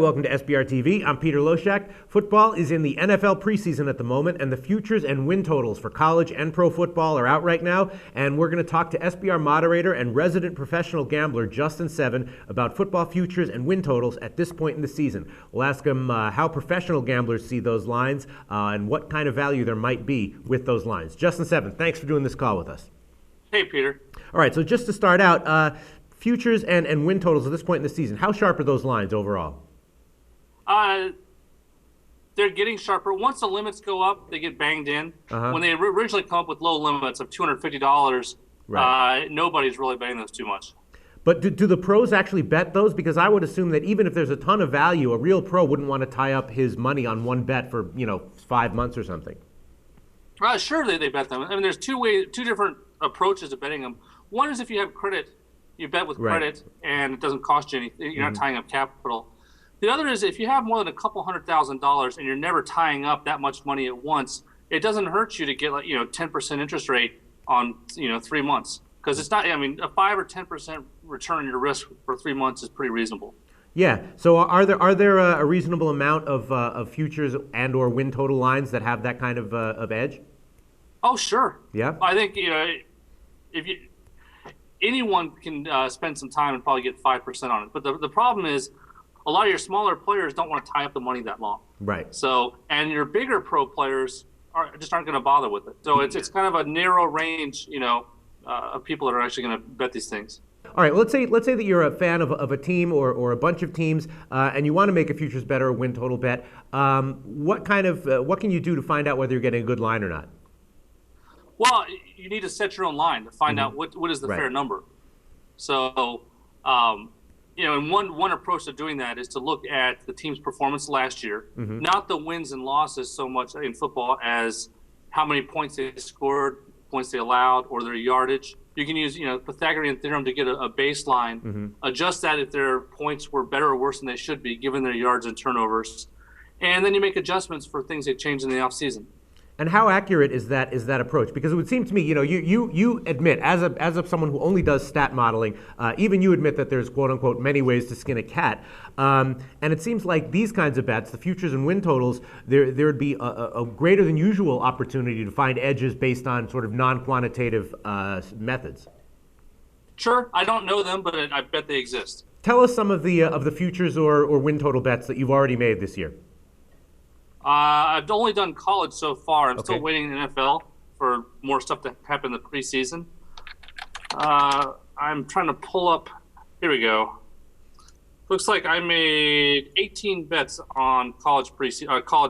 Welcome to SBRtv. I'm Peter Loshak. Football is in the NFL preseason at the moment, and the futures and win totals for college and pro football are out right now. And we're going to talk to SBR moderator and resident professional gambler Justin Seven about football futures and win totals at this point in the season. We'll ask him how professional gamblers see those lines and what kind of value there might be with those lines. Justin Seven, thanks for doing this call with us. Hey, Peter. All right, so just to start out, futures and win totals at this point in the season, how sharp are those lines overall? They're getting sharper. Once the limits go up, they get banged in. When they originally come up with low limits of $250, nobody's really betting those too much. But do the pros actually bet those? Because I would assume that even if there's a ton of value, a real pro wouldn't want to tie up his money on one bet for 5 months or something. Sure, they bet them. I mean, there's two different approaches to betting them. One is if you have credit, you bet with credit, and it doesn't cost you anything. You're not tying up capital. The other is if you have more than a couple $100,000 and you're never tying up that much money at once, it doesn't hurt you to get 10% interest rate on 3 months, because it's not. I mean, a 5 or 10% return on your risk for 3 months is pretty reasonable. Yeah. So are there a reasonable amount of futures and or win total lines that have that kind of edge? Oh, sure. Yeah. I think anyone can spend some time and probably get 5% on it. But the problem is, a lot of your smaller players don't want to tie up the money that long. Right. So, and your bigger pro players aren't going to bother with it. So it's kind of a narrow range, of people that are actually going to bet these things. All right. Well, let's say that you're a fan of a team or a bunch of teams, and you want to make a futures bet or a win total bet. What can you do to find out whether you're getting a good line or not? Well, you need to set your own line to find out what is the fair number. So. And one approach to doing that is to look at the team's performance last year, not the wins and losses so much in football as how many points they scored, points they allowed, or their yardage. You can use, Pythagorean theorem to get a baseline, adjust that if their points were better or worse than they should be, given their yards and turnovers. And then you make adjustments for things that change in the offseason. And how accurate is that approach? Because it would seem to me, you admit, as of someone who only does stat modeling, even you admit that there's quote unquote many ways to skin a cat. And it seems like these kinds of bets, the futures and win totals, there'd be a greater than usual opportunity to find edges based on sort of non-quantitative methods. Sure, I don't know them, but I bet they exist. Tell us some of the futures or win total bets that you've already made this year. I've only done college so far. I'm still waiting in the NFL for more stuff to happen in the preseason. I'm trying to pull up. Here we go. Looks like I made 18 bets on college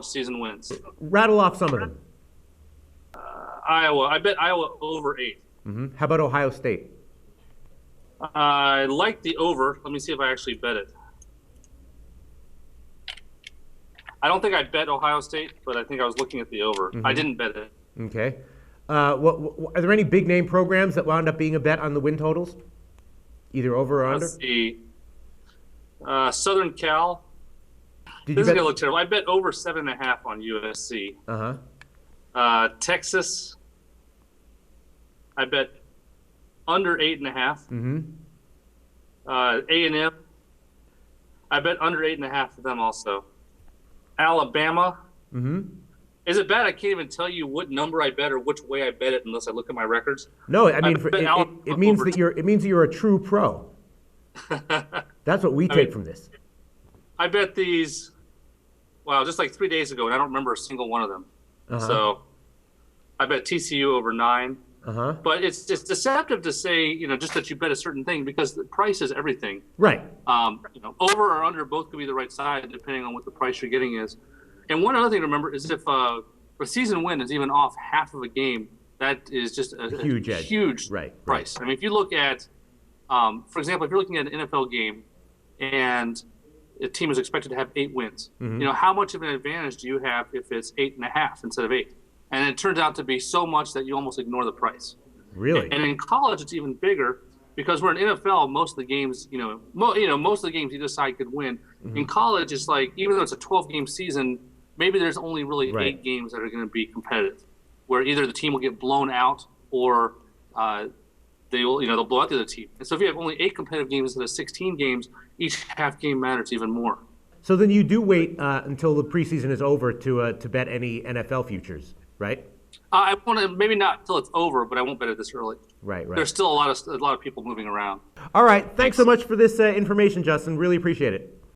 season wins. Rattle off some of them. Iowa. I bet Iowa over 8. How about Ohio State? I like the over. Let me see if I actually bet it. I don't think I bet Ohio State, but I think I was looking at the over. I didn't bet it. Okay. Are there any big name programs that wound up being a bet on the win totals? Either over or under? Let's see. Southern Cal. This is going to look terrible. I bet over 7.5 on USC. Texas. I bet under 8.5. A&M. I bet under 8.5 for them also. Alabama. Is it bad I can't even tell you what number I bet or which way I bet it unless I look at my records? No, I mean it means that you're a true pro. That's what we take from this. I bet these, just like 3 days ago, and I don't remember a single one of them. So I bet TCU over 9. But it's just deceptive to say, just that you bet a certain thing, because the price is everything. Right. Over or under both could be the right side depending on what the price you're getting is. And one other thing to remember is if a season win is even off half of a game, that is just a huge price. I mean, if you look at, for example, if you're looking at an NFL game and a team is expected to have 8 wins, how much of an advantage do you have if it's 8.5 instead of 8? And it turns out to be so much that you almost ignore the price. Really? And in college, it's even bigger because we're in NFL. Most of the games, most of the games either side could win. In college, it's like even though it's a 12-game season, maybe there's only really 8 games that are going to be competitive, where either the team will get blown out or they'll blow out the other team. And so if you have only 8 competitive games instead of 16 games, each half game matters even more. So then you do wait until the preseason is over to bet any NFL futures, right? I want to maybe not till it's over, but I won't bet it this early. Right. There's still a lot of people moving around. All right. Thanks so much for this information, Justin. Really appreciate it.